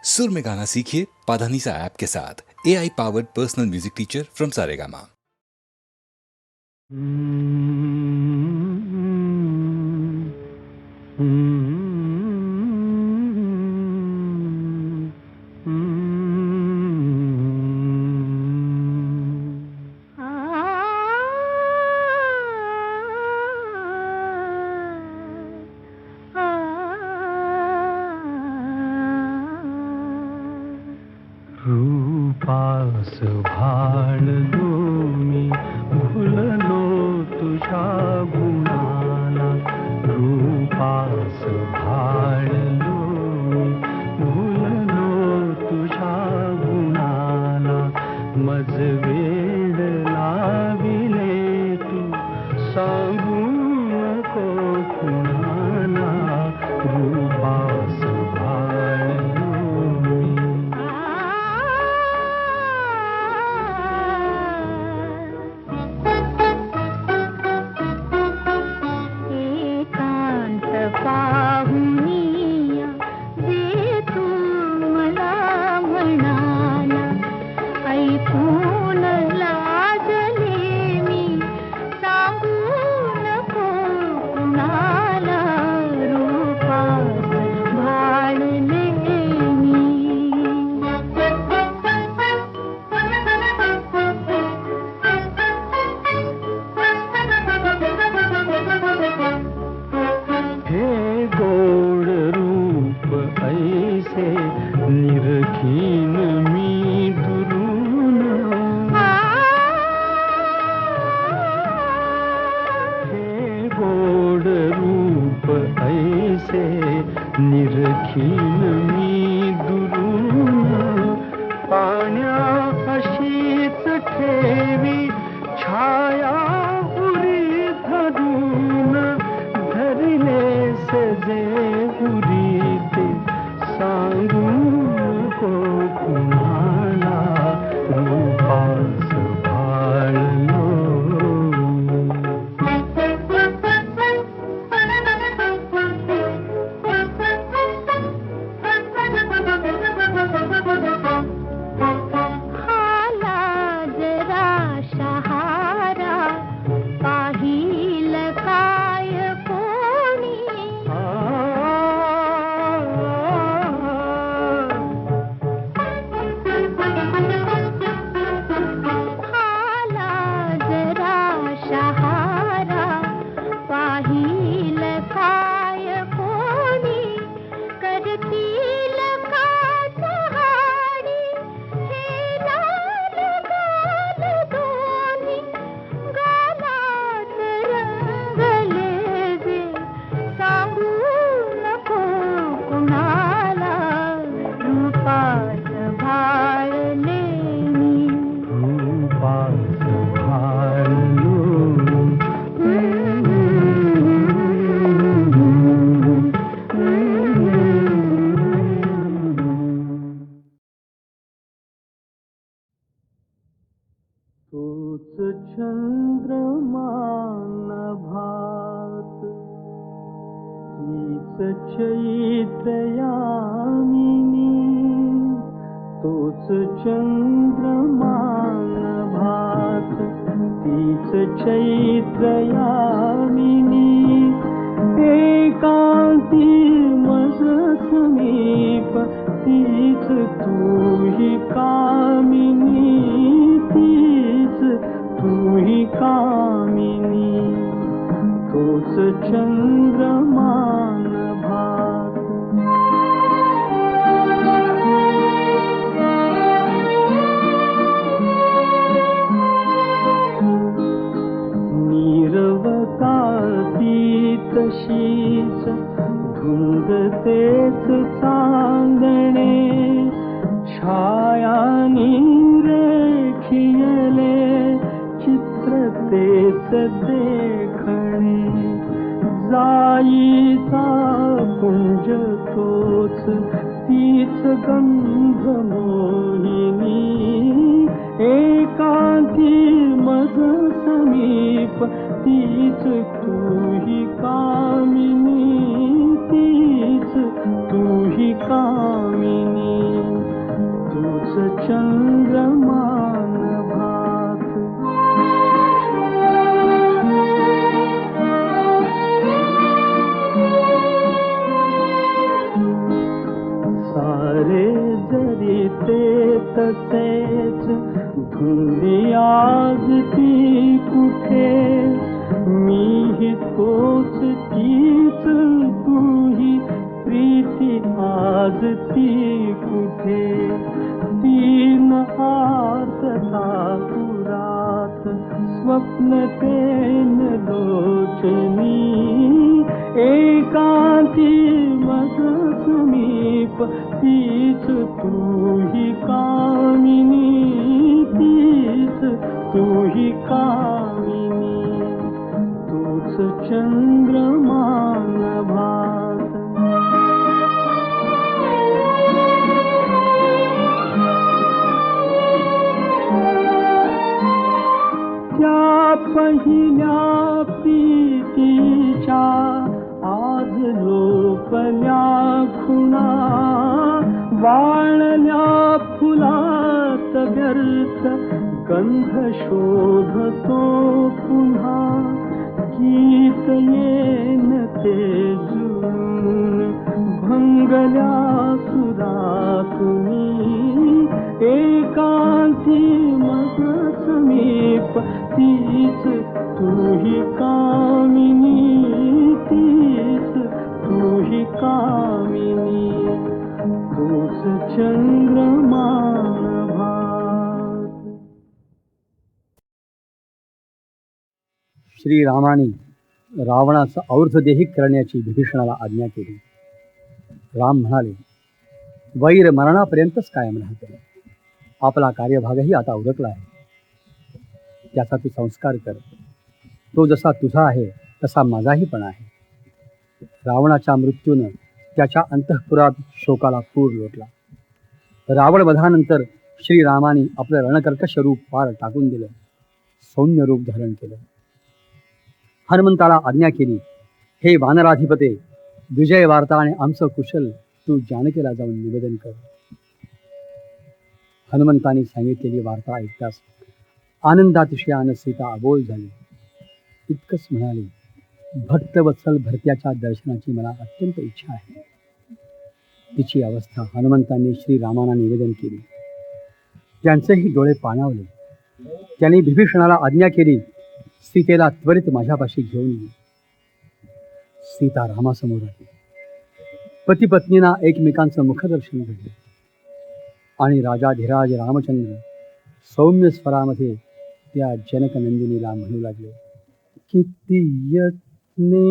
सुर में गाना सीखिए पाधानीसा ऐप के साथ। AI powered personal music teacher from Saregama. रूपास भाळलो मी भुललो तुझ्या गुणाला, रूपास भाळलो मी भुललो तुझ्या गुणाला, मज वेड लाविले तू सांगू नको कुणाला, रूपास भाळलो निरखीन मी दुरून, हे गोड रूप ऐसे निरखीन मी दुरून, पाण्या अशीच ठेवी छाया उरी धरून, धरले सजे उरी ते सांगू नको कुणाला, रूपास भाळलो हाला जरा शहारा पाहिल काय कोणी, तोच चंद्रमा नभात, तीच चैत्र यामिनी, तोच चंद्रमा नभात, तीच चैत्र यामिनी, एकांती मज समीप, तीच तूही कामिनी, तूही कामिनी, तोच चंद्रमा नभात. नीरवकाती तशीच धुंद तेच चांदणे, छाया रेखियले चित्र तेच देखणे, जाईचा पुंज तोच तीच गंध मोहिनी, एकांती मज समीप, तीच तूही कामिनी, तीच तूही कामिनी. सारे जरी ते तसेच धुंदी आज ती कुठे मीही तोच तीच तूही प्रीती आज ती कुठे तीन आर्तता पुरात स्वप्न पेन लोचनी एकांती मज समीप तीच तूही कामिनी तीच तूही कामिनी तूच चंद्रमान भात त्या पहिल्या प्रीतीच्या आज लोपल्या खुणा वाळल्या फुलात व्यर्थ गंध शोधतो पुन्हा गीत येन ते जुळून भंगल्या सुरातुनी एकांती मग समीप तीच तूही कामिनी तीच तूही कामिनी तूच चंद्रमान भात. श्रीरामाने रावणाचा और्ध्वदेही करण्याची विभीषणाला आज्ञा केली. राम म्हणाले, वैर मरणापर्यंतच कायम राहते. आपला कार्यभागही आता उरकला आहे. त्याचा तू संस्कार कर. तो जसा तुझा आहे तसा माझाही पण आहे. रावणाच्या मृत्यूनं त्याच्या अंतःपुरात शोकाला पूर लोटला. रावण वधानंतर श्रीरामाने आपलं रणकर्कश रूप पार टाकून दिलं. सौम्य रूप धारण केलं. हनुमंताला आज्ञा केली, हे वानराधिपते, विजय वार्ता आणि आमचं कुशल तू जानकीला जाऊन निवेदन कर. हनुमंताने सांगितलेली वार्ता ऐकताच आनंदातिशयानं सीता अबोल झाली. इतकंच म्हणाली, भक्तवत्सल भरत्याच्या दर्शनाची मला अत्यंत इच्छा आहे. तिची अवस्था हनुमंतांनी श्रीरामांना निवेदन केली. त्यांचेही डोळे पाणावले. त्यांनी विभीषणाला आज्ञा केली, सीतेला त्वरित माझ्यापाशी घेऊन ये. सीता रामासमोर आली. पती पत्नींना एकमेकांचं मुखदर्शन घडलं आणि राजाधिराज रामचंद्र सौम्य स्वरामध्ये त्या जनकनंदिनीला म्हणू लागले, किती यत्ने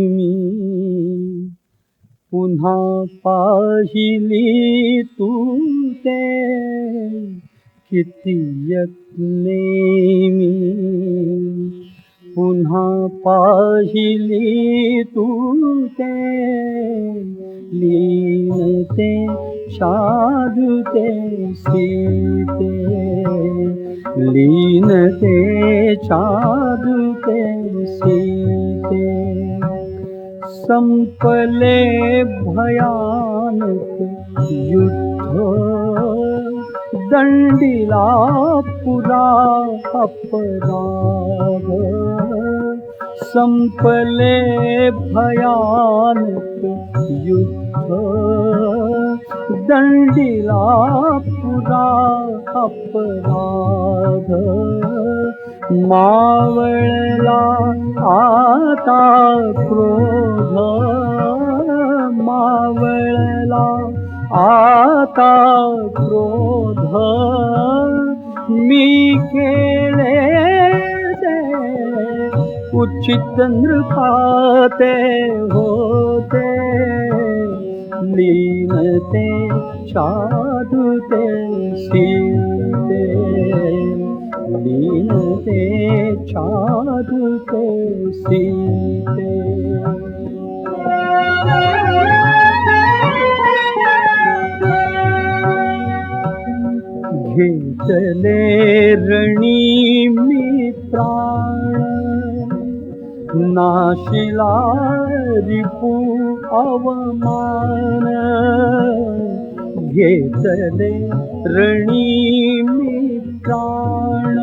मी पुन्हा पाहिली तू ते, किती यत्ने मी पुन्हा पाहिली तू ते, लीनते शाधुते सीते, लीनते शाधुते सीते. संपले भयानक युद्ध, दंडिला पुरा अपराध. संपले भयानक युद्ध, दंडिला पुरा अपराध. मावळला आता क्रोध, मावळला आता क्रोध. मी केले उचित नृपाते होते, लीनते शाधुते सीते, लीनते शाधुते सीते. घेतले रणी मी प्राण, नाशिला रिपू अवमान. घेतले रणी मी प्राण,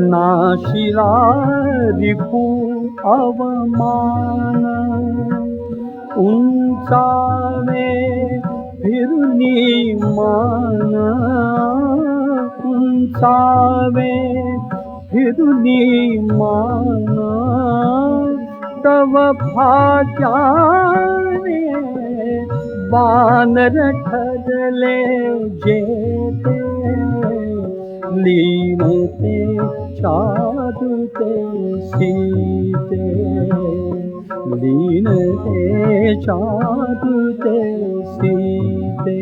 नाशिला रिपू अवमान. उंचावे फिरुनी मान उंचावे, फिरुनी मान तव भाग्याने बानर ठरले जेते, लीन ते चादुते सीते, लीन ते चादुते सीते.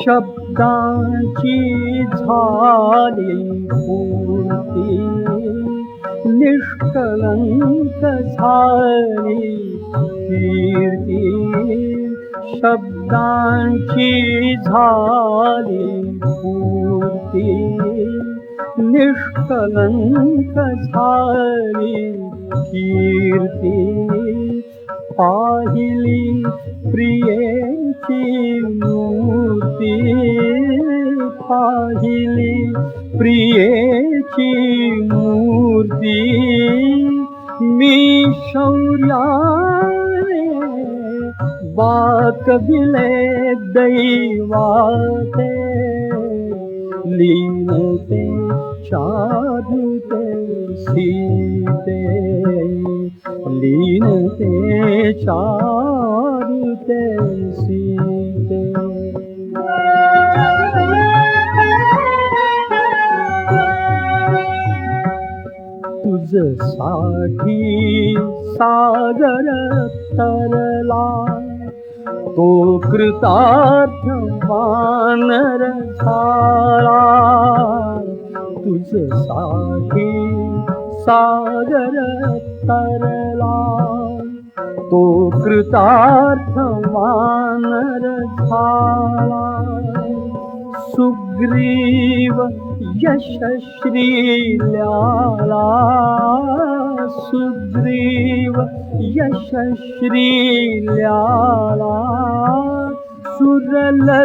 शब्दांची झाली पूर्ती, निष्कलंक झाली कीर्ती. शब्दांची झाली पूर्ती, निष्कलंक झाली कीर्ती. पाहिली प्रियेची मूर्ती, पाहिली प्रियेची मूर्ती. मी शौर्याने वाकविले दैवाते, लीन ते चादुते सीते, लीन ते चादुते सीते. तुझसाठी सागर तरला, तो कृतार्थ वानर झाला. तुझसाठी सागर तरला, तो कृतार्थ वानर झाला. सुग्रीव यशश्रील्याला, सुग्रीव यशश्रील्याला. सुरललनाई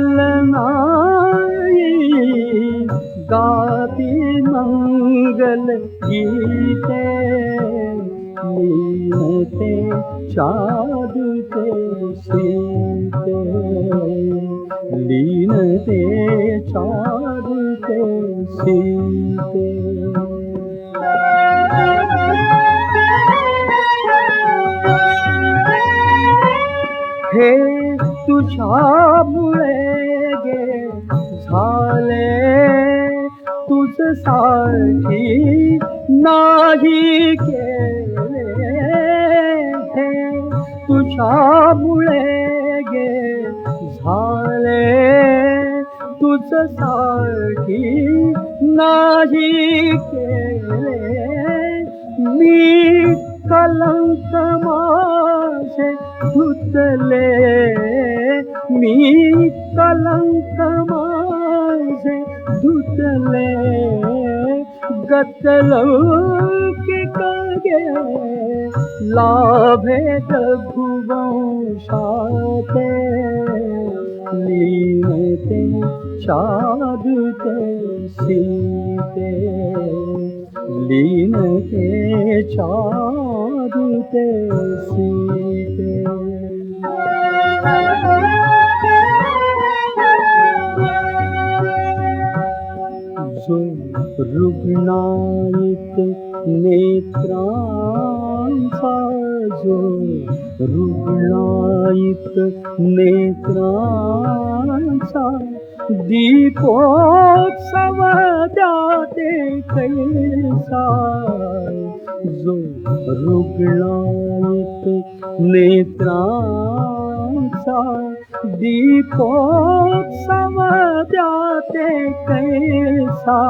गाती मंगल गीते, लीन ते चादुते सीते, लीन ते चादुते सीते. हे तुझ्यामुळे गे झाले, तुझसाठी नाही केले. हे तुझ्यामुळे गे झाले, तुझसाठी नाही केले. मी कलंक माझे धुतले, मी कलंक माझे धुतले. गतलौकिक गे लाभेत भुवंशाते, लीन ते चादुते सीते, लीन ते चादुते सीते. जो रुग्णायित नेत्रांचा, जो रुग्णायित नेत्रांचा. दीपोत्सव द्याते कैसा, जो रुग्णायित नेत्रांचा. दीपोत्सव द्याते कैसा.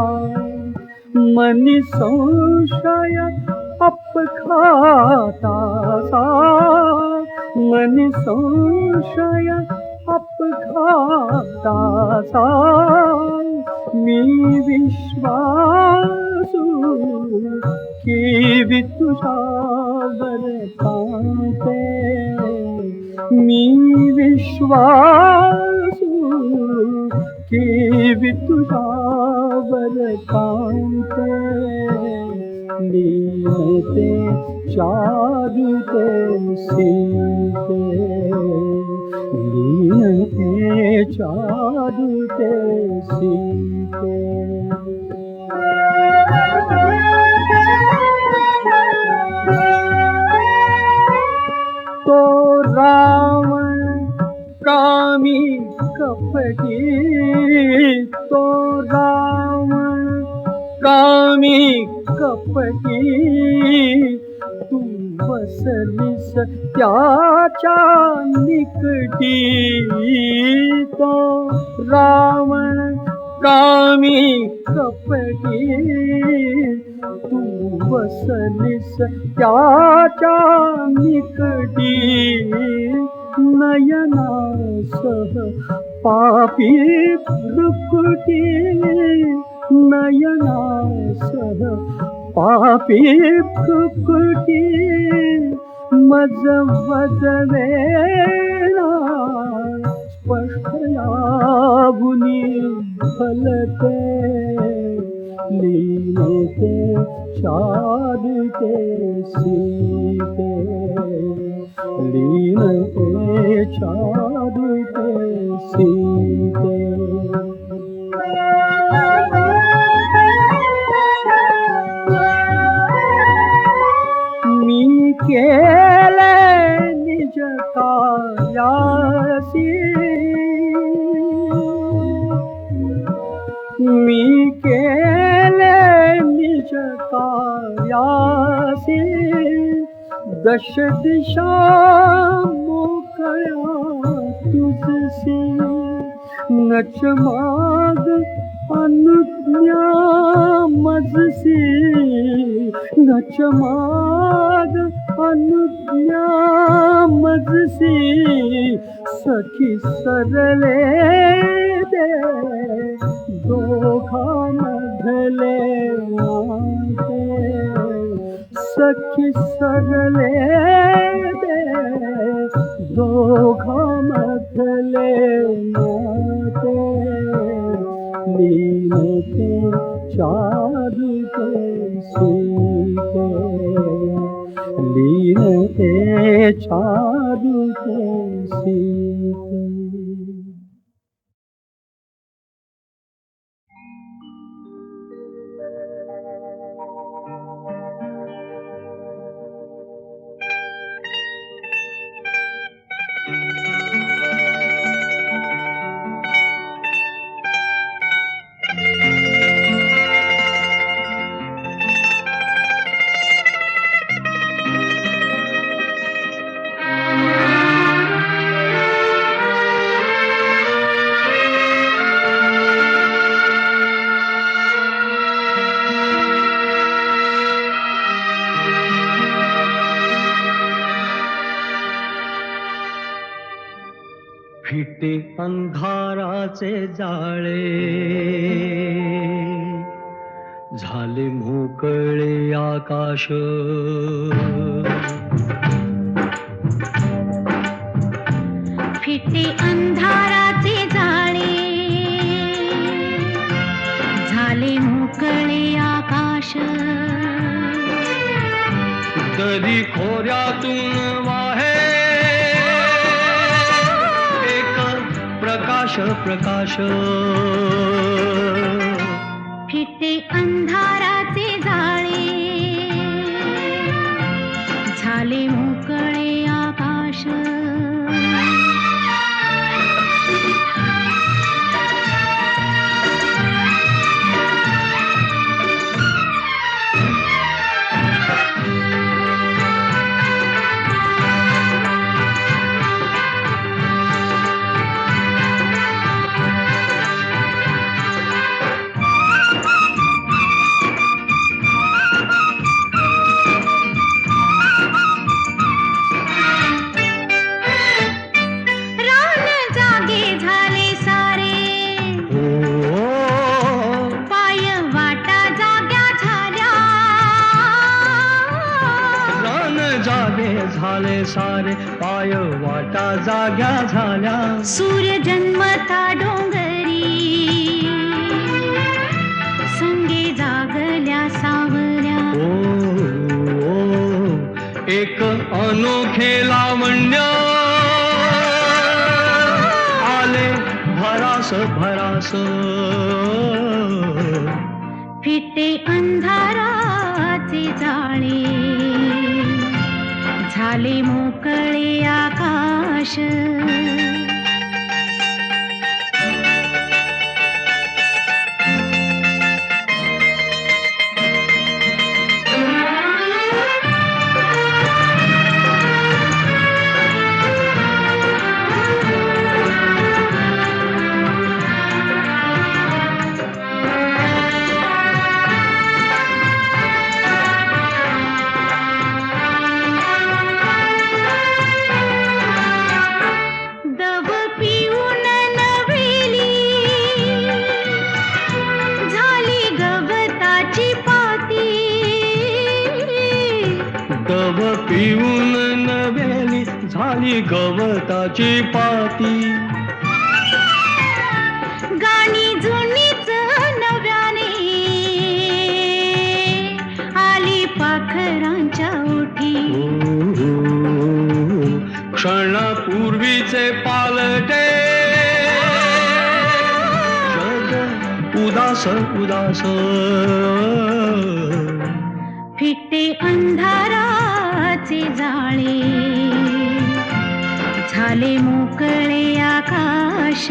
मनी संशय अपघाताचा, मनी संशय अपघाताचा. मी विश्वासू की तुझ्यावर पाहते, मी विश्वासू की तुझ्यावर पाहते. लीनते चारुते सीते, लीनते चारुते सीते। तो रावण कामी कपटी, तो रावण कामी कपटी, तू बसलीस त्याच्या निकटी। तो रावण कामी कपटी, तू बसलीस त्याच्या निकटी। नयनासह पापी भ्रुकुटी, नयनासह पापी भ्रुकुटी। मज वदवेना स्पष्ट लाभुनी फलते, लीनते चारुते सीते, लीनते चारुते सीते। मी केले निज कार्यासी, मी केले निज कार्यासी। दश दिशा मोकळ्या तुझसी, नच माग अनुज्ञा मजसी, नच माग अनुज्ञा मजसी। सखी सरले दे दोघांमधले नाते, सखी सरले दे दोघांमधले नाते। लीनते चारुते सीते, लीनते चारुते सीते। फिटे अंधाराचे जाळे, झाले मोकळे आकाश। फिटे अंधाराचे जाळे, झाले मोकळे आकाश। दरी खोऱ्यातून वाहे प्रकाश प्रकाश। फिटे अंधाराचे जाळे, झाले मोकळे आकाश। झाले सारे पाय वाटा जाग्या झाल्या। सूर्य जन्मता डोंगरी संगे जागल्या सावऱ्या। एक अनोखे लावण्य आले भरास भरास फिटे अंधाराचे जाळे झाले मोकळे आकाश दव पिऊन नवेली झाली गवताची पाती दव पिऊन नव्याली झाली गवताची पाती गाणी जुनीच नव्याने आली पाखरांच्या ओठी क्षणापूर्वीचे पालटे जग उदास उदास फिटे अंधाराचे जाळे झाले मोकळे आकाश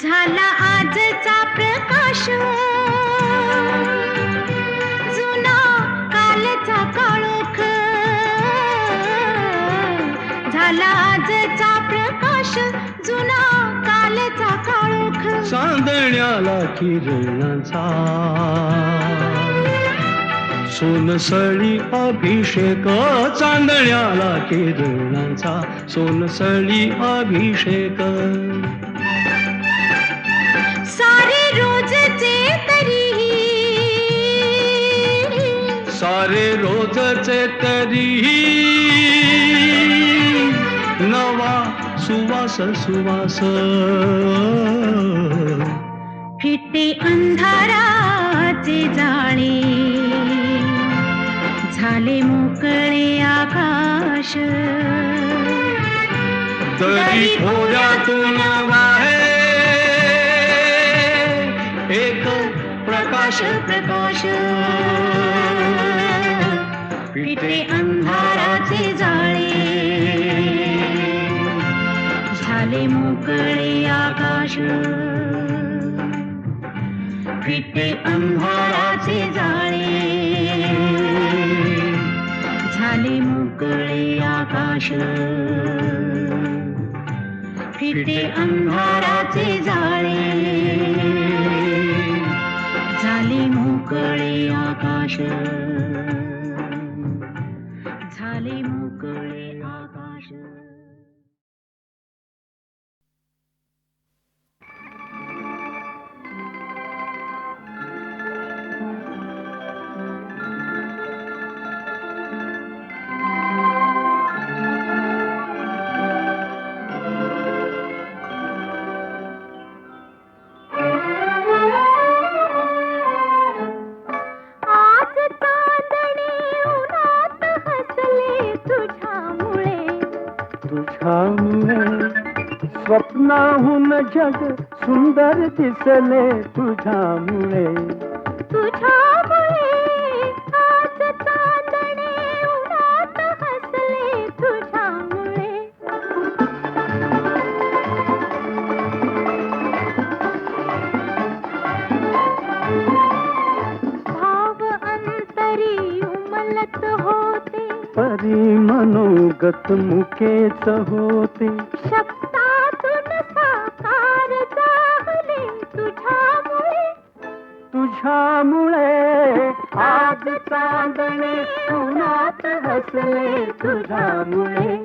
झाला आजचा प्रकाश जुना कालचा काळोख झाला आजचा प्रकाश जुना कालचा काळोख चांदण्याला किरणाचा सोनसळी अभिषेक चांदण्याला किरणाचा सोनसळी अभिषेक सारे रोजचे तरीही सारे रोजचे तरीही नवा सुवास सुवास फिटे अंधाराचे जाळे झाले मोकळे आकाश तरी थोड्यातून वाहे एक प्रकाश प्रकाश फिटे अंधाराचे जाळे झाले मोकळे आकाश फिटे अंधाराचे जाळे झाले मोकळे आकाश फिटे अंधाराचे जाळे झाले मोकळे आकाश झाले मोकळे आकाश तुझ्यामुळे स्वप्नाहून जग सुंदर दिसले तुझ्यामुळे तुझ्यामुळे आज चांदणे उन्हात हसले तुझ्यामुळे भाव अंतरी उमलत होते परी मनोगत मुकेच होते शब्दातून साकार झाले तुझ्यामुळे तुझ्यामुळे आज चांदणे उन्हात हसले तुझ्यामुळे.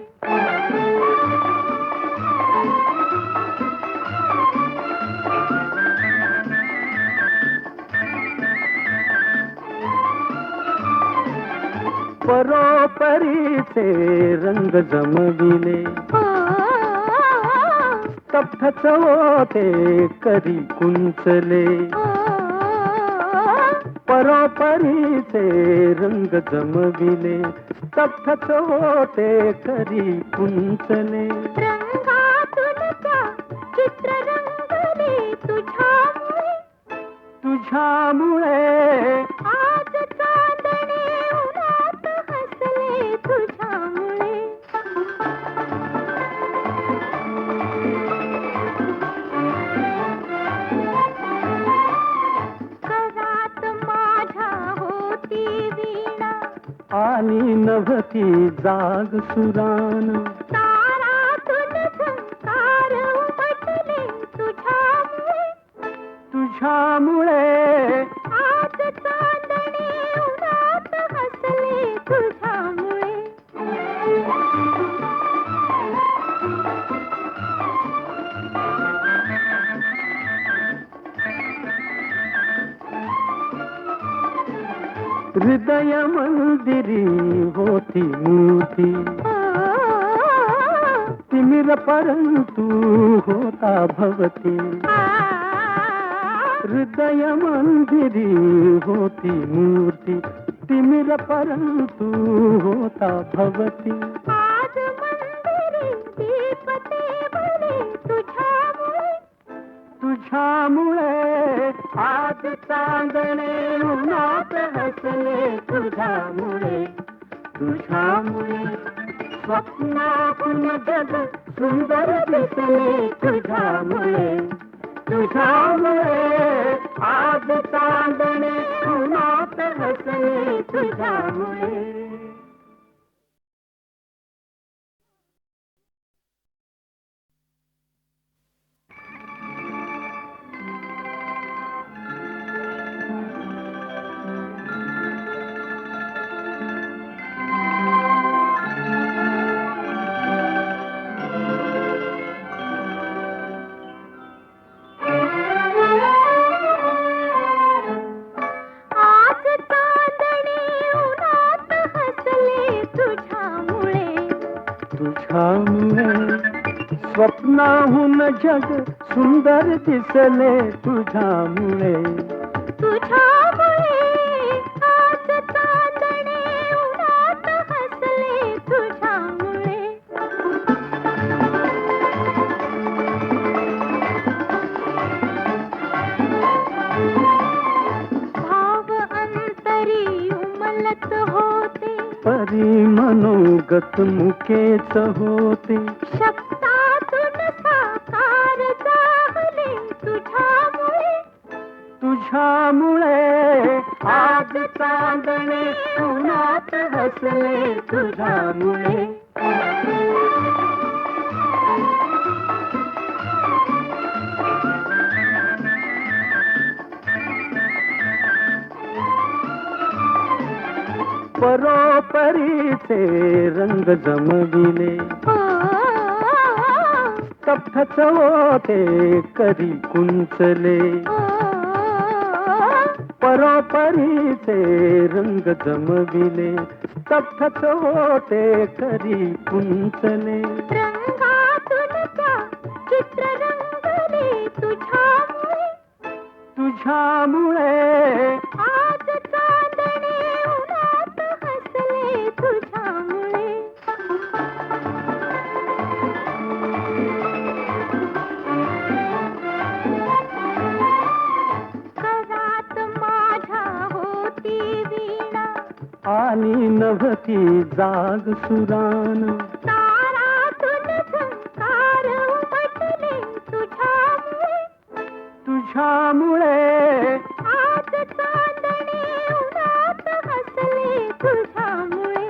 परोपरीचे रंग जमविले तप्तच होते कधी कुंचले. परोपरीचे रंग जमविले तप्तच होते कधी कुंचले. रंगातून त्या चित्र रंगले तुझ्यामुळे. तुझ्यामुळे आज चांदणे उन्हात हसले तुझ्यामुळे. करात माझ्या होती वीणा आणि नभती जाग सुरान. तारातून झंकार उमटले तुझ्यामुळे. तुझ्यामुळे आज चांदणे उन्हात हसले तुझ्यामुळे. हृदय मंदिरी होती मूर्ती तिमिर परंतु होता भवती. हृदय मंदिरी होती मूर्ती तिमिर परंतु होता भवती. आज मंदिरी दीप तेवले तुझ्यामुळे. तुझ्यामुळे आज चांदणे उन्हात हसले तुझ्यामुळे. तुझ्यामुळे स्वप्नातून जग सुंदर दिसले तुझ्यामुळे. तुझ्यामुळे आज चांदणे उन्हात हसले तुझ्यामुळे. आज चांदणे उन्हात हसले तुझ्यामुळे. तुझ्यामुळे स्वप्नाहून जग सुंदर दिसले तुझ्यामुळे. तुझ्यामुळे आज चांदणे उन्हात हसले तुझ्यामुळे. भाव अंतरी उमलत होते परी मनोगत मुकेच होते. शब्दातून साकार जाहले तुझ्यामुळे. तुझ्यामुळे आज चांदणे उन्हात हसले तुझ्यामुळे. परोपरीचे रंग जमविले तप्तच होते कधी कुंचले. परोपरीचे रंग जमविले तप्तच होते कधी कुंचले. रंगातून त्या चित्र रंगले तुझ्यामुळे. तुझ्यामुळे आज चांदणे उन्हात हसले तुझ्यामुळे. करात माझ्या होती वीणा आणि नभती जाग सुरान. तारातून झंकार उमटले तुझ्यामुळे. तुझ्यामुळे आज चांदणे उन्हात हसले तुझ्यामुळे.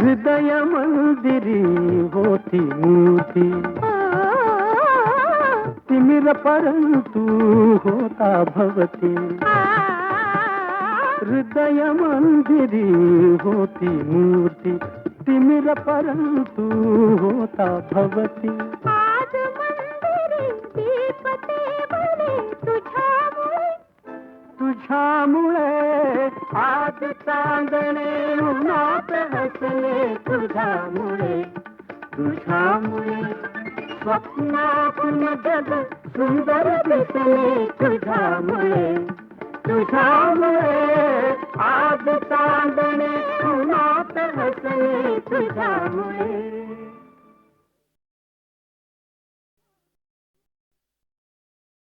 हृदय मंदिरी होती मूर्ती तिमिर परंतु होता भवती हृदय मंदिरी होती मूर्ती तिमिर परंतु होता भवती आज मंदिरी दीप तेवले तुझ्यामुळे तुझ्यामुळे आज चांदणे उन्हात हसले तुझ्यामुळे तुझ्यामुळे स्वप्नातून जग सुंदर दिसले तुझ्यामुळे तुझ्यामुळे आज चांदणे उन्हात हसले तुझ्यामुळे